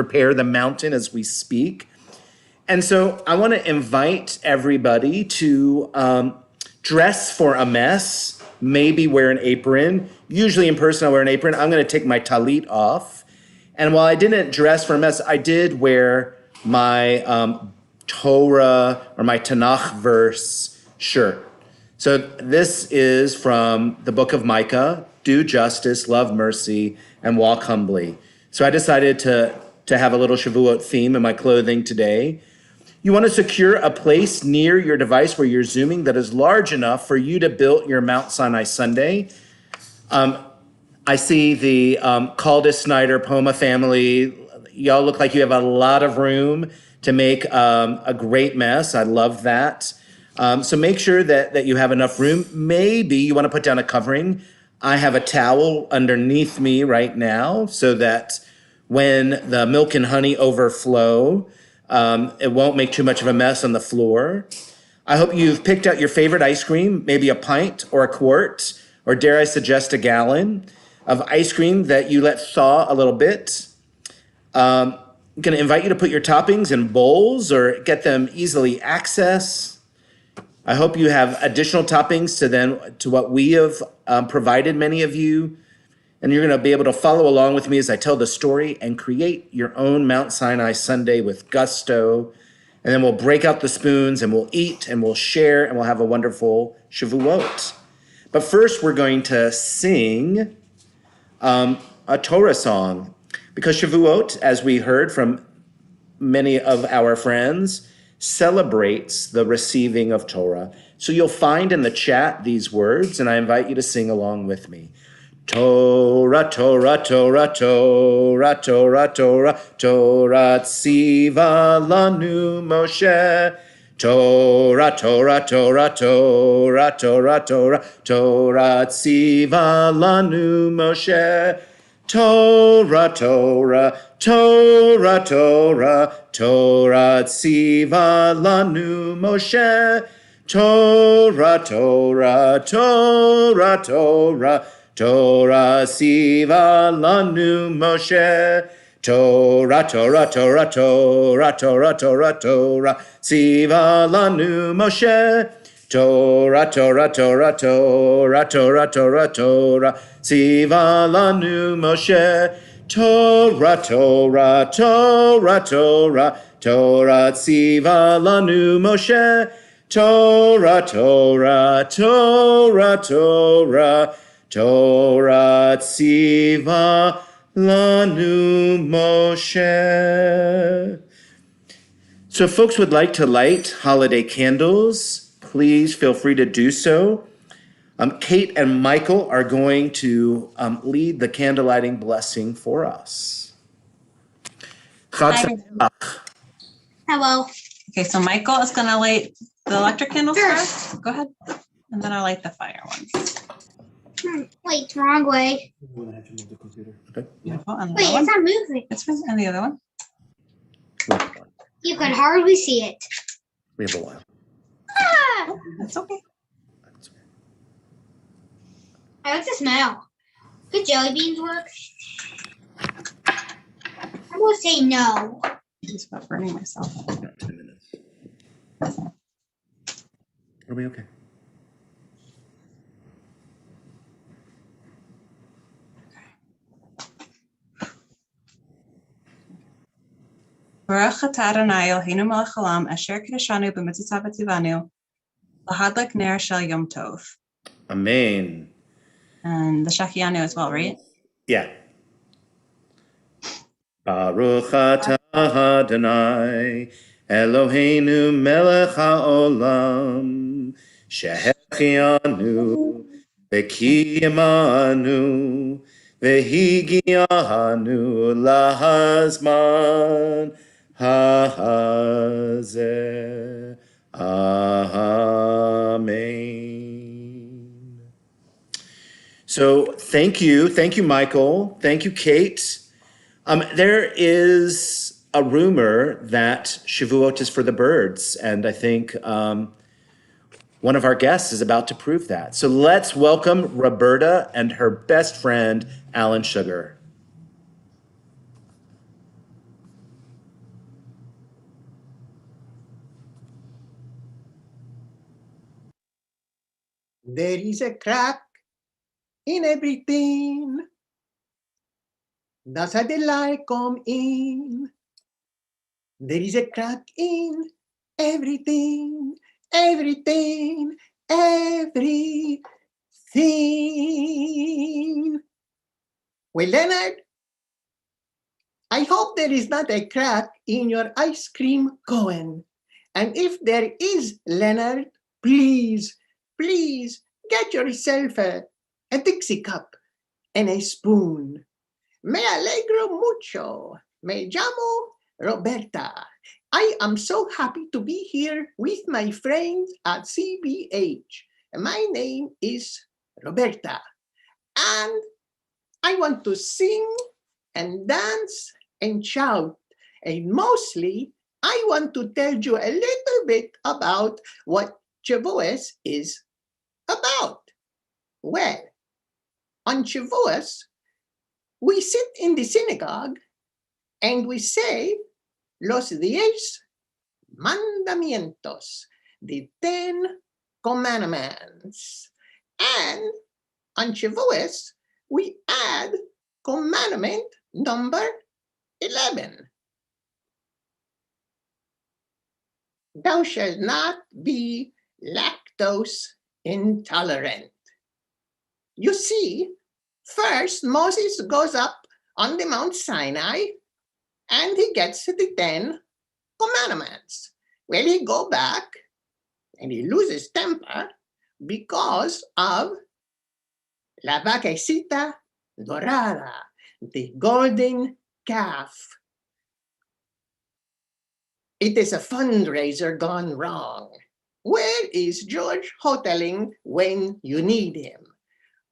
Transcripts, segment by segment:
prepare the mountain as we speak. And so I want to invite everybody to dress for a mess, maybe wear an apron. Usually in person, I wear an apron. I'm going to take my talit off. And while I didn't dress for a mess, I did wear my Torah or my Tanakh verse shirt. So this is from the book of Micah: do justice, love mercy, and walk humbly. So I decided to have a little Shavuot theme in my clothing today. You want to secure a place near your device where you're Zooming that is large enough for you to build your Mount Sinai Sunday. I see the Caldas Snyder Poma family. Y'all look like you have a lot of room to make a great mess. I love that. So make sure that you have enough room. Maybe you want to put down a covering. I have a towel underneath me right now so that when the milk and honey overflow, it won't make too much of a mess on the floor. I hope you've picked out your favorite ice cream, maybe a pint or a quart, or dare I suggest a gallon of ice cream that you let thaw a little bit. I'm going to invite you to put your toppings in bowls or get them easily accessed. I hope you have additional toppings to what we have provided many of you. And you're going to be able to follow along with me as I tell the story and create your own Mount Sinai Sunday with gusto. And then we'll break out the spoons and we'll eat and we'll share and we'll have a wonderful Shavuot. But first, we're going to sing a Torah song, because Shavuot, as we heard from many of our friends, celebrates the receiving of Torah. So you'll find in the chat these words, and I invite you to sing along with me. Torah, Torah, Torah, Torah, Torah, Torah, Torah, tziva lanu Moshe. Torah, Torah, Torah, Torah, Torah, Torah, Torah, tziva lanu Moshe. Torah, Torah, Torah, Torah, Torah, tziva lanu Moshe. Torah, Torah, Torah, Torah, Torah, tziva lanu Moshe. Torah, Torah, Torah, Torah, Torah, Torah, Torah, tziva lanu Moshe. Torah, Torah, Torah, Torah, Torah, Torah, Torah, tziva lanu Moshe. Torah, Torah, Torah, Torah, Torah, tziva lanu Moshe. Torah, Torah, Torah, Torah, Torah, tziva lanu Moshe. So if folks would like to light holiday candles, please feel free to do so. Kate and Michael are going to lead the candle lighting blessing for us. Chag Sameach. Hello. Okay, so Michael is going to light the electric candles first. Go ahead. And then I'll light the fire ones. Wait, wrong way. Okay. Beautiful. And Wait, it's not moving. and the other one. You can hardly see it. We have a while. Ah! That's okay. I like the smell. Could jelly beans work? I'm going to say no. I'm just about burning myself. About 10 minutes. Are we okay? Baruch atah Adonai Eloheinu melech haolam asher kiddushanu b'mitzvotav v'tzivanu lahadlik ner shel Yom Tov. Amen. And the Shachianu as well, right? Yeah. Baruch atah Adonai Eloheinu melech haolam shehechianu v'kiyamanu v'higianu lahazman ha'azeh. Amen. So thank you, Michael. Thank you, Kate. There is a rumor that Shavuot is for the birds, and I think one of our guests is about to prove that. So let's welcome Roberta and her best friend, Alan Sugar. There is a crack in everything. That's how the light come in. There is a crack in everything, everything, everything. Well, Leonard, I hope there is not a crack in your ice cream cone. And if there is, Leonard, please, please get yourself a Dixie cup and a spoon. Me alegro mucho. Me llamo Roberta. I am so happy to be here with my friends at CBH. My name is Roberta, and I want to sing and dance and shout. And mostly, I want to tell you a little bit about what Shavuot is about. Well, on Shavuot, we sit in the synagogue and we say los 10 mandamientos, the 10 commandments. And on Shavuot, we add commandment number 11. Thou shalt not be lactose intolerant. You see, first Moses goes up on the Mount Sinai and he gets the 10 commandments. Well, he go back and he loses temper because of la vaquecita dorada, the golden calf. It is a fundraiser gone wrong. Where is George Hoteling when you need him?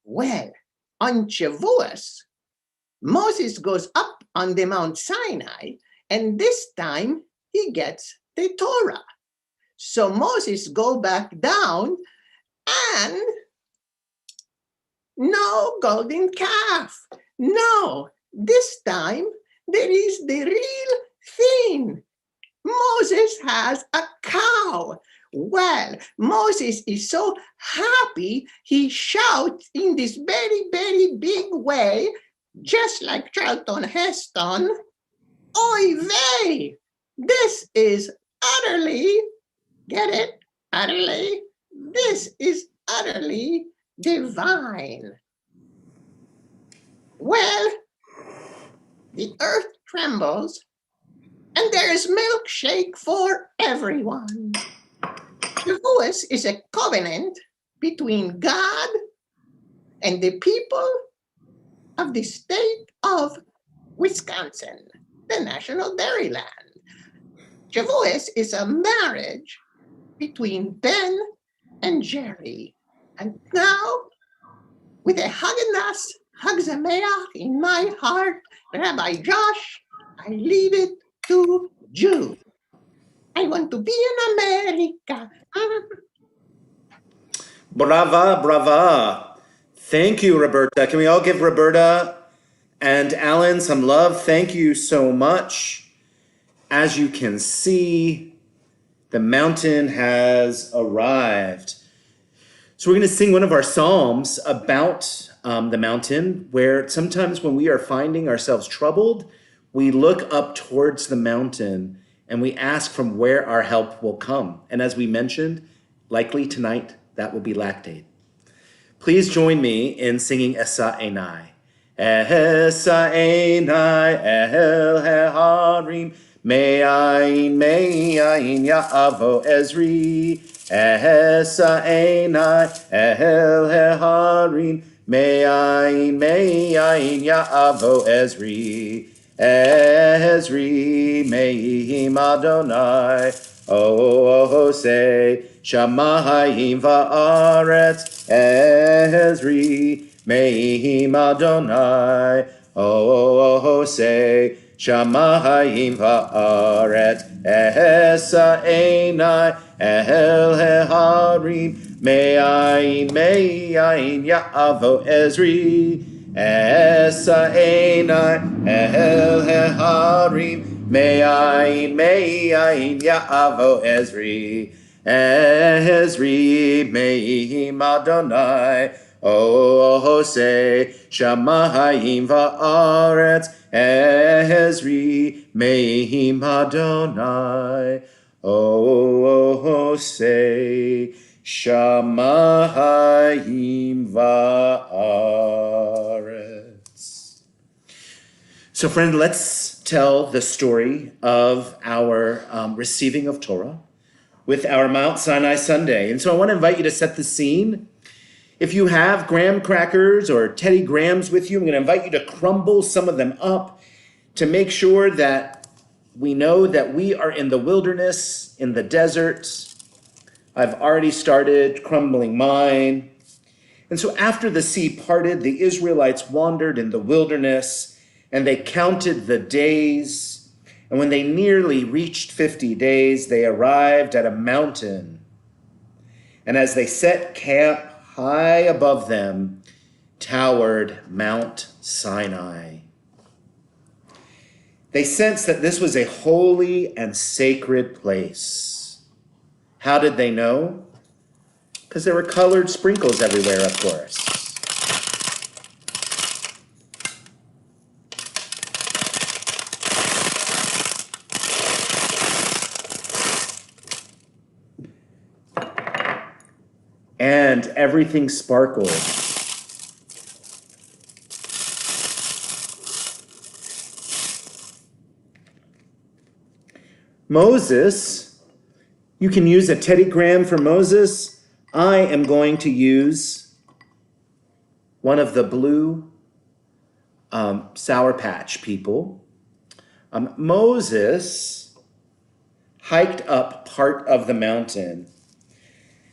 Well, on Shavuot, Moses goes up on the Mount Sinai, and this time he gets the Torah. So Moses go back down, and no golden calf. No, this time there is the real thing. Moses has a cow. Well, Moses is so happy, he shouts in this very, very big way, just like Charlton Heston, oy vey! This is utterly, get it? Utterly, this is utterly divine. Well, the earth trembles and there is milkshake for everyone. Shavuot is a covenant between God and the people of the state of Wisconsin, the national dairy land. Shavuot is a marriage between Ben and Jerry. And now, with a Haagen-Dazs Hag Sameach in my heart, Rabbi Josh, I leave it to you. I want to be in America. Brava, brava. Thank you, Roberta. Can we all give Roberta and Alan some love? Thank you so much. As you can see, the mountain has arrived. So we're going to sing one of our psalms about the mountain, where sometimes when we are finding ourselves troubled, we look up towards the mountain and we ask from where our help will come. And as we mentioned, likely tonight, that will be lactate. Please join me in singing Esa Enai. Esa Enai El Harim Me'ayin Ya'avo Ezri. Esa Enai El Harim Me'ayin Ya'avo Ezri. Ezri Me'im Adonai. Oh, say Shamayim va'aretz Ezri Me'im Adonai. Oh, say Shamayim va'aretz Esa Enai El Harim Me'ayin Ya'avo Ezri. Esa Enai El Harim Me'ayin Ya'avo Ezri. Ezri meim Adonai, Ose shamayim va'aretz, Ezri meim Adonai, Ose shamayim va'aretz. So friend, let's tell the story of our receiving of Torah with our Mount Sinai Sunday. And so I want to invite you to set the scene. If you have graham crackers or Teddy Grahams with you, I'm going to invite you to crumble some of them up to make sure that we know that we are in the wilderness, in the desert. I've already started crumbling mine. And so after the sea parted, the Israelites wandered in the wilderness, and they counted the days. And when they nearly reached 50 days, they arrived at a mountain. And as they set camp, high above them towered Mount Sinai. They sensed that this was a holy and sacred place. How did they know? Because there were colored sprinkles everywhere, of course. And everything sparkled. Moses, you can use a Teddy Graham for Moses. I am going to use one of the blue Sour Patch people. Moses hiked up part of the mountain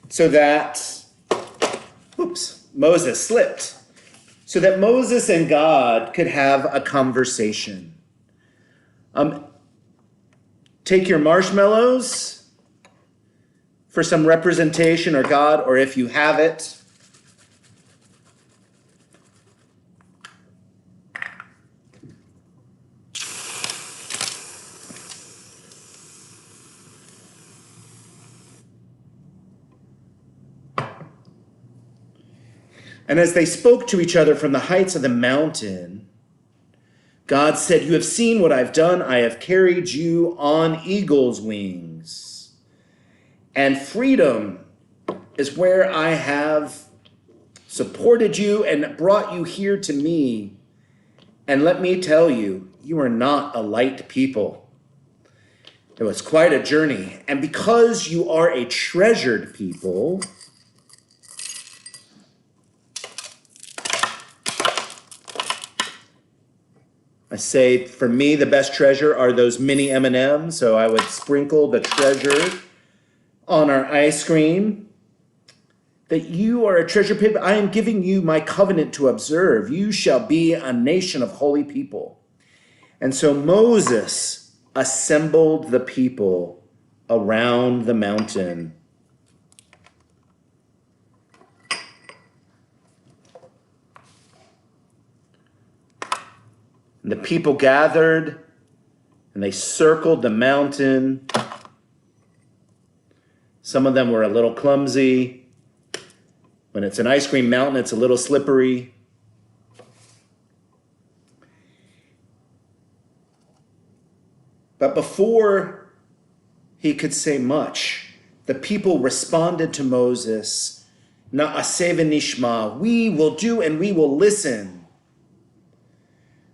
so that, Moses slipped, so that Moses and God could have a conversation. Take your marshmallows for some representation or God, or if you have it. And as they spoke to each other from the heights of the mountain, God said, "You have seen what I've done. I have carried you on eagle's wings. And freedom is where I have supported you and brought you here to me. And let me tell you, you are not a light people. It was quite a journey. And because you are a treasured people, I say, for me, the best treasure are those mini M&Ms. So I would sprinkle the treasure on our ice cream. That you are a treasure people. I am giving you my covenant to observe. You shall be a nation of holy people." And so Moses assembled the people around the mountain. And the people gathered and they circled the mountain. Some of them were a little clumsy. When it's an ice cream mountain, it's a little slippery. But before he could say much, the people responded to Moses, "Na'aseh v'nishma," we will do and we will listen.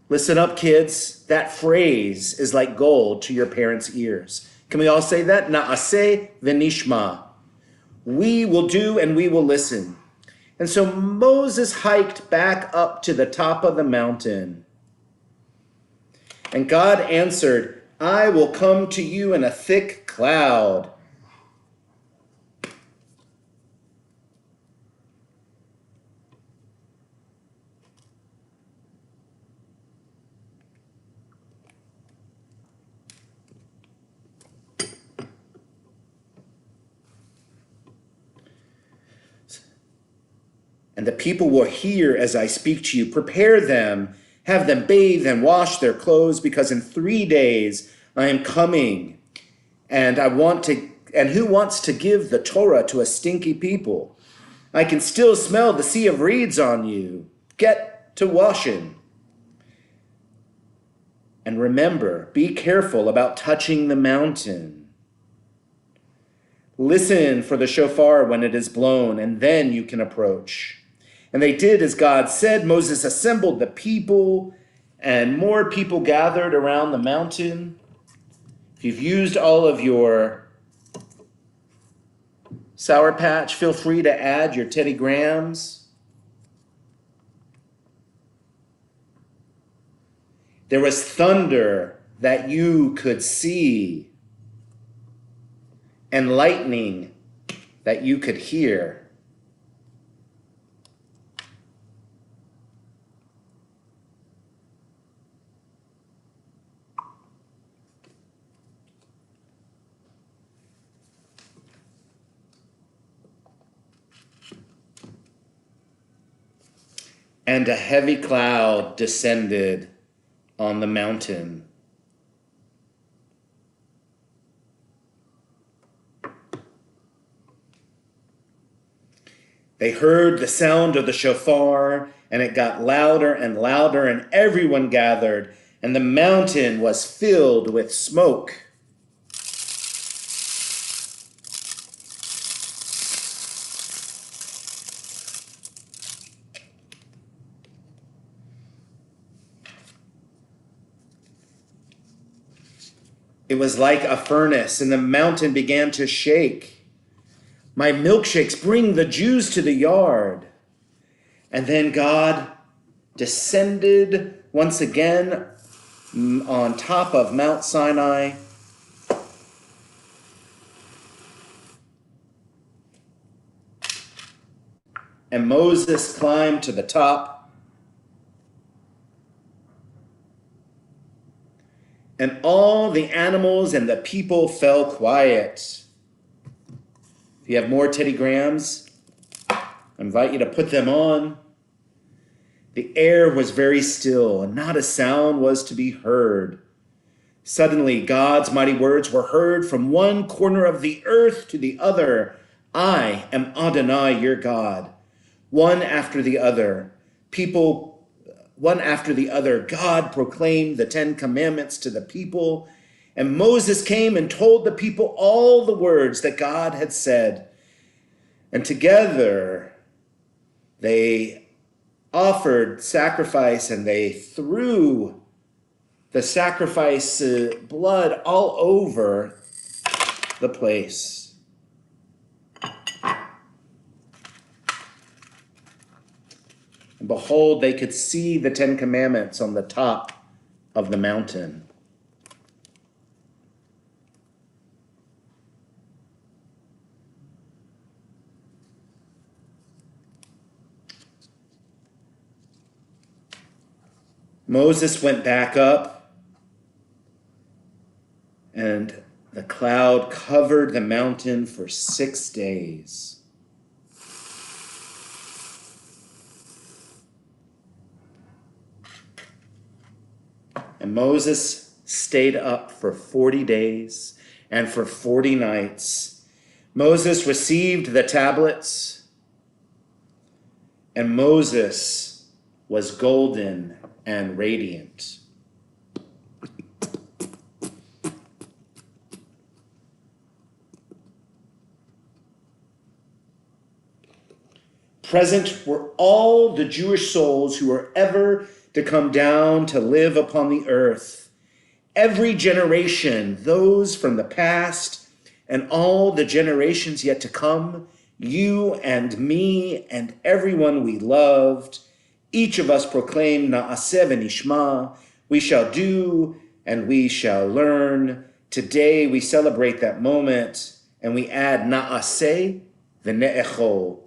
Listen up, kids. That phrase is like gold to your parents' ears. Can we all say that? Na'aseh v'nishma. We will do and we will listen. And so Moses hiked back up to the top of the mountain. And God answered, "I will come to you in a thick cloud." And the people will hear as I speak to you. Prepare them, have them bathe and wash their clothes, because in 3 days I am coming. And I want to And who wants to give the Torah to a stinky people? I can still smell the sea of reeds on you. Get to washing. And remember, be careful about touching the mountain. Listen for the shofar when it is blown, and then you can approach. And they did as God said. Moses assembled the people, and more people gathered around the mountain. If you've used all of your Sour Patch, feel free to add your Teddy Grahams. There was thunder that you could see, and lightning that you could hear. And a heavy cloud descended on the mountain. They heard the sound of the shofar, and it got louder and louder, and everyone gathered, and the mountain was filled with smoke. It was like a furnace, and the mountain began to shake. My milkshakes, bring the Jews to the yard. And then God descended once again on top of Mount Sinai. And Moses climbed to the top. And all the animals and the people fell quiet. If you have more Teddy Grahams, I invite you to put them on. The air was very still, and not a sound was to be heard. Suddenly, God's mighty words were heard from one corner of the earth to the other. I am Adonai, your God. One after the other, God proclaimed the 10 Commandments to the people, and Moses came and told the people all the words that God had said. And together they offered sacrifice, and they threw the sacrifice blood all over the place. And behold, they could see the 10 Commandments on the top of the mountain. Moses went back up, and the cloud covered the mountain for 6 days. And Moses stayed up for 40 days and for 40 nights. Moses received the tablets, and Moses was golden and radiant. Present were all the Jewish souls who were ever to come down to live upon the earth. Every generation, those from the past and all the generations yet to come, you and me and everyone we loved, each of us proclaimed Na'aseh v'nishma, we shall do and we shall learn. Today we celebrate that moment, and we add Na'aseh v'ne'echol.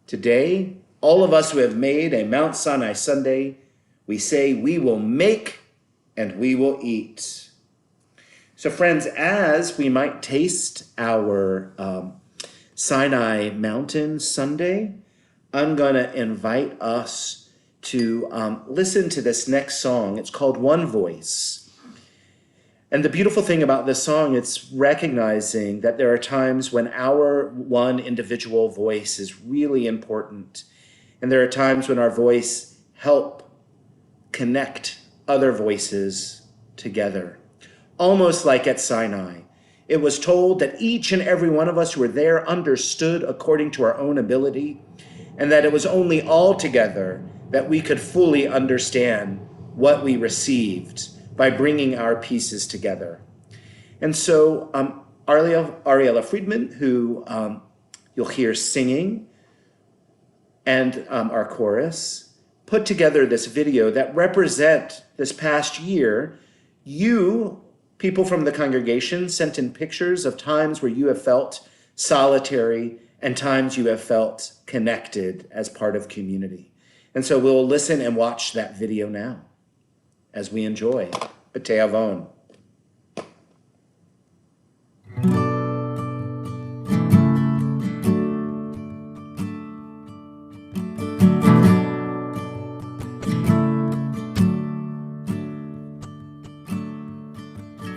Today, all of us who have made a Mount Sinai Sunday, we say we will make and we will eat. So friends, as we might taste our Sinai Mountain Sunday, I'm gonna invite us to listen to this next song. It's called One Voice. And the beautiful thing about this song, it's recognizing that there are times when our one individual voice is really important. And there are times when our voice help connect other voices together. Almost like at Sinai. It was told that each and every one of us who were there understood according to our own ability, and that it was only all together that we could fully understand what we received by bringing our pieces together. And so Ariella Friedman, who you'll hear singing, and our chorus, put together this video that represent this past year. You, people from the congregation, sent in pictures of times where you have felt solitary and times you have felt connected as part of community. And so we'll listen and watch that video now as we enjoy B'tei Avon.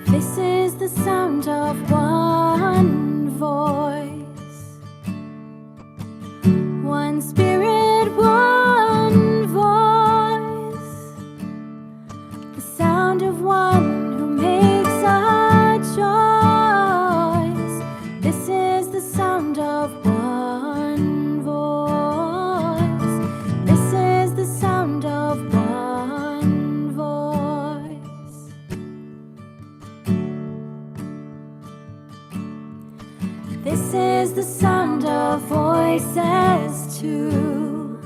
This is the sound of one voice, one spirit, one voice, the sound of one who makes a choice. This is the sound of one voice. This is the sound of one voice. This is the sound of voices too.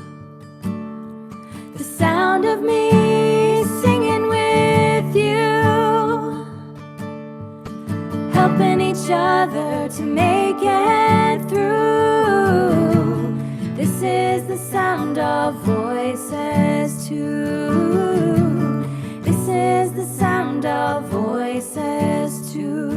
The sound of me singing with you, helping each other to make it through. This is the sound of voices too. This is the sound of voices too.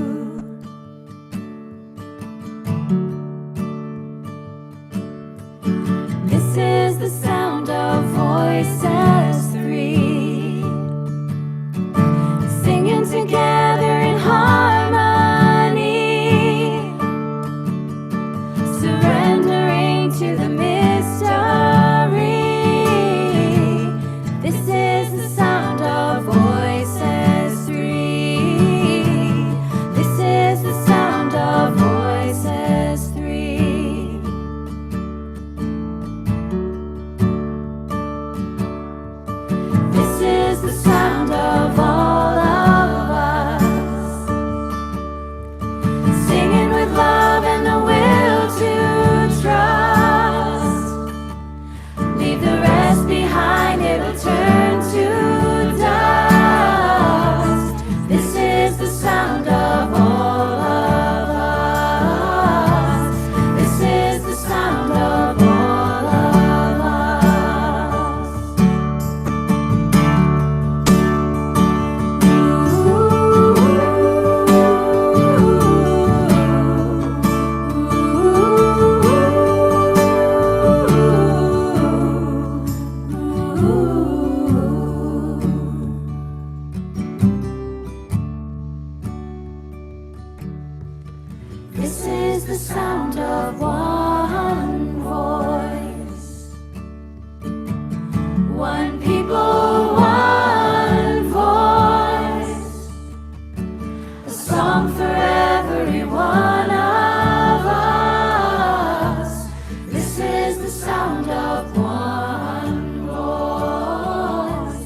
This is the sound of voices three, singing together in harmony, surrendering to the mystery. This is the sound of voices three. This is the sound of voices three. This is the sound of all of us, singing with love and the will to trust. Leave the rest behind, it'll turn to dust. This is the sound of all of us. This is the sound of all of us. This is the sound of one voice, one people, one voice, a song for every one of us. This is the sound of one voice.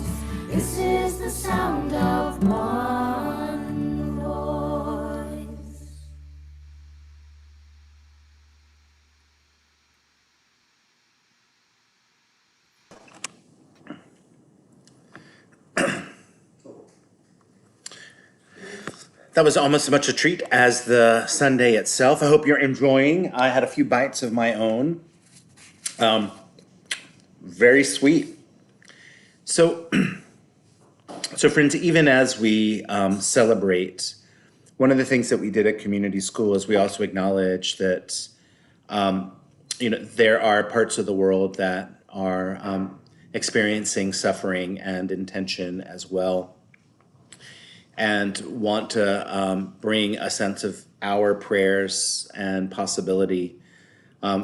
This is the sound of one voice. That was almost as much a treat as the Sunday itself. I hope you're enjoying. I had a few bites of my own. Very sweet. So, so friends, even as we celebrate, one of the things that we did at community school is we also acknowledge that there are parts of the world that are experiencing suffering and intention as well. and want to bring a sense of our prayers and possibility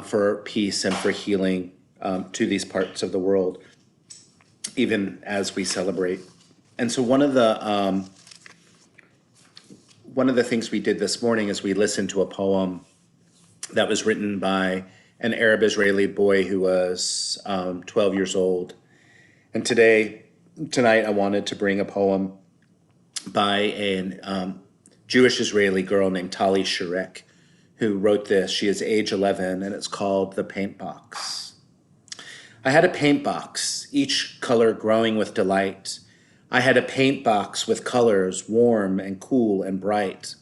for peace and for healing to these parts of the world, even as we celebrate. And so one of the things we did this morning is we listened to a poem that was written by an Arab Israeli boy who was 12 years old. And tonight I wanted to bring a poem by a Jewish Israeli girl named Tali Shurek, who wrote this. She is age 11, and it's called The Paint Box. I had a paint box, each color growing with delight. I had a paint box with colors warm and cool and bright.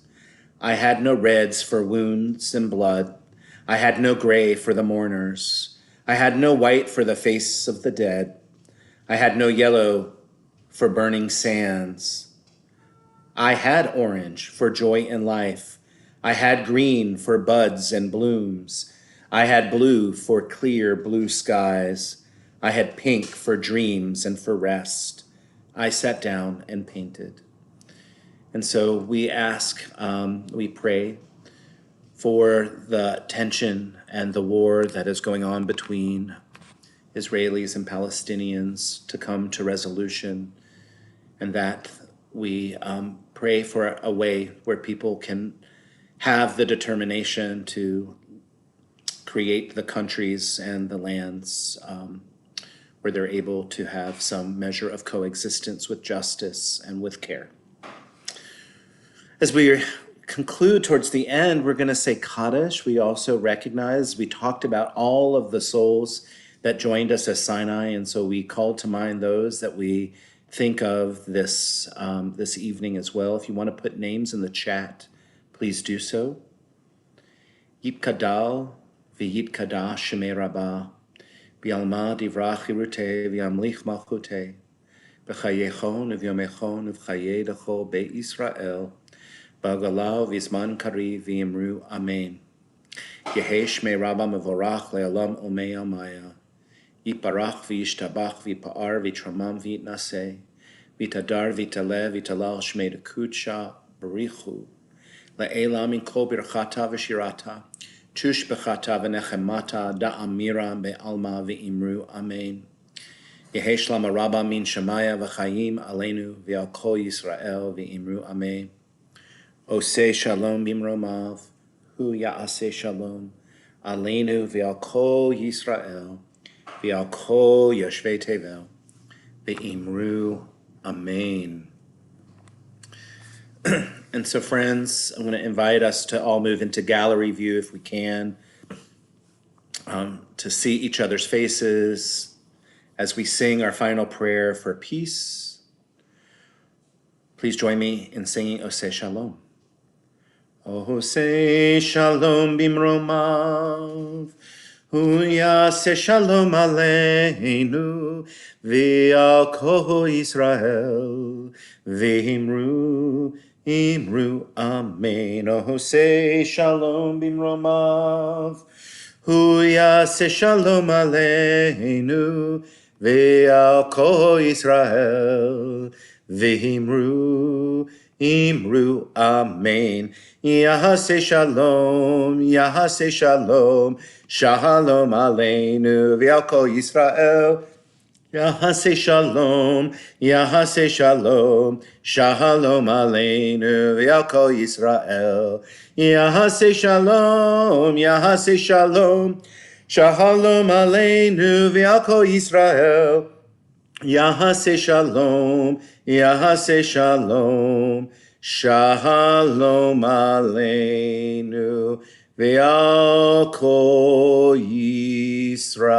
I had no reds for wounds and blood. I had no gray for the mourners. I had no white for the face of the dead. I had no yellow for burning sands. I had orange for joy in life. I had green for buds and blooms. I had blue for clear blue skies. I had pink for dreams and for rest. I sat down and painted. And so we we pray for the tension and the war that is going on between Israelis and Palestinians to come to resolution, and that we pray for a way where people can have the determination to create the countries and the lands where they're able to have some measure of coexistence with justice and with care. As we conclude towards the end, we're going to say Kaddish. We also recognize, we talked about all of the souls that joined us at Sinai, and so we called to mind those that we think of this evening as well. If you want to put names in the chat, please do so. Yipkadal v'yitkada shemei Rabbah, v'yalma divrach hirutei v'yamlich malchutei, v'chayechon v'yomechon v'chayei decho be'Yisrael, b'agalau v'zman kari v'yimru amen. Yehi shmei Rabbah mevorach le'olam omei amaya. Yiparach v'yishtabach v'yipa'ar v'yitramam v'yitnaseh, v'yitadar v'yitaleh v'yitalal shmei dekudsha b'richu, le'elam min kol birchata v'shirata, tush b'chata v'nechemata da'amira be'alma v'imru amen. Yehi shlama Rabbah min shemaya v'chayim aleinu v'al kol Yisrael v'imru amen. Oseh shalom bimromav, hu ya'aseh shalom, aleinu v'al kol Yisrael, v'al kol yoshvei tevel, v'imru amen. And so, friends, I'm going to invite us to all move into gallery view if we can, to see each other's faces as we sing our final prayer for peace. Please join me in singing Oseh Shalom. Oseh Shalom bimromav, hu yaseh shalom aleinu, v'al kol Yisrael, v'imru amen. Oseh Shalom bimromav, hu yaseh shalom aleinu, v'al kol Yisrael, v'imru amen. Yahaseh shalom, yahaseh shalom, shalom aleinu, v'al kol Yisrael. Yahaseh shalom, yahaseh shalom, shalom aleinu, v'al kol Yisrael. Yahaseh shalom, yahaseh shalom, shalom aleinu, v'al kol Yisrael. Yahaseh shalom, yahaseh shalom, shalom aleinu, v'al kol Yisrael.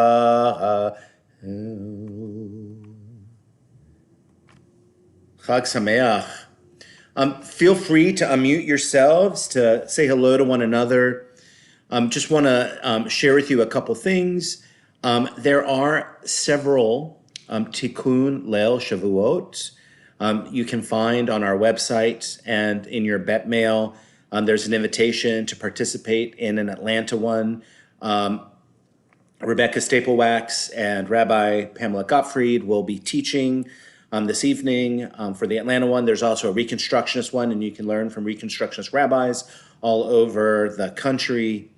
Chag Sameach. Feel free to unmute yourselves to say hello to one another. Just want to share with you a couple things. There are several Tikkun Leil Shavuot you can find on our website and in your bet mail. There's an invitation to participate in an Atlanta one. Rebecca Staplewax and Rabbi Pamela Gottfried will be teaching this evening for the Atlanta one. There's also a Reconstructionist one, and you can learn from Reconstructionist rabbis all over the country.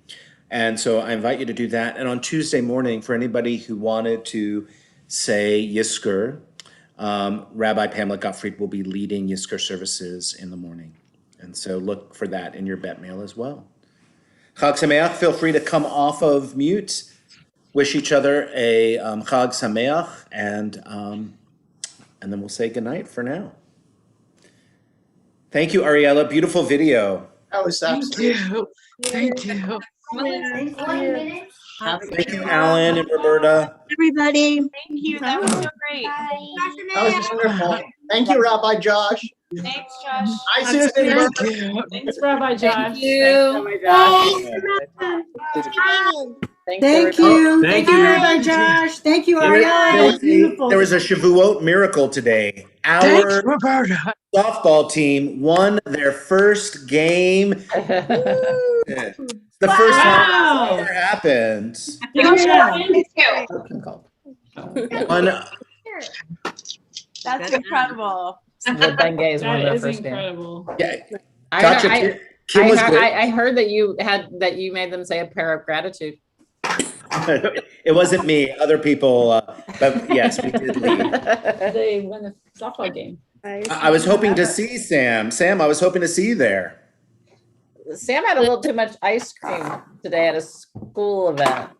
And so I invite you to do that. And on Tuesday morning, for anybody who wanted to say Yizkor, Rabbi Pamela Gottfried will be leading Yizkor services in the morning. And so look for that in your bet mail as well. Chag Sameach, feel free to come off of mute. Wish each other a Chag Sameach, and then we'll say goodnight for now. Thank you, Ariella. Beautiful video. That was absolutely. Thank you. Thank you, Alan and Roberta. Everybody. Thank you. That was so great. That was wonderful. Thank you, Rabbi Josh. Thanks, Josh. Hi, Susan. Thank you. Thanks, Rabbi Josh. Thank you. Thank you, you. Rabbi Josh. Thank you, Ariana. That's beautiful. There was a Shavuot miracle today. Thanks, Our Roberta. softball team won their first game. It's the first time it's ever happened. One, That's incredible. The Bengals won That their is first game. incredible. yeah, I, Kim was great. I heard that you made them say a prayer of gratitude. It wasn't me, other people, but yes, we did lead. They won the softball game. I was hoping to see Sam. Sam, I was hoping to see you there. Sam had a little too much ice cream today at a school event.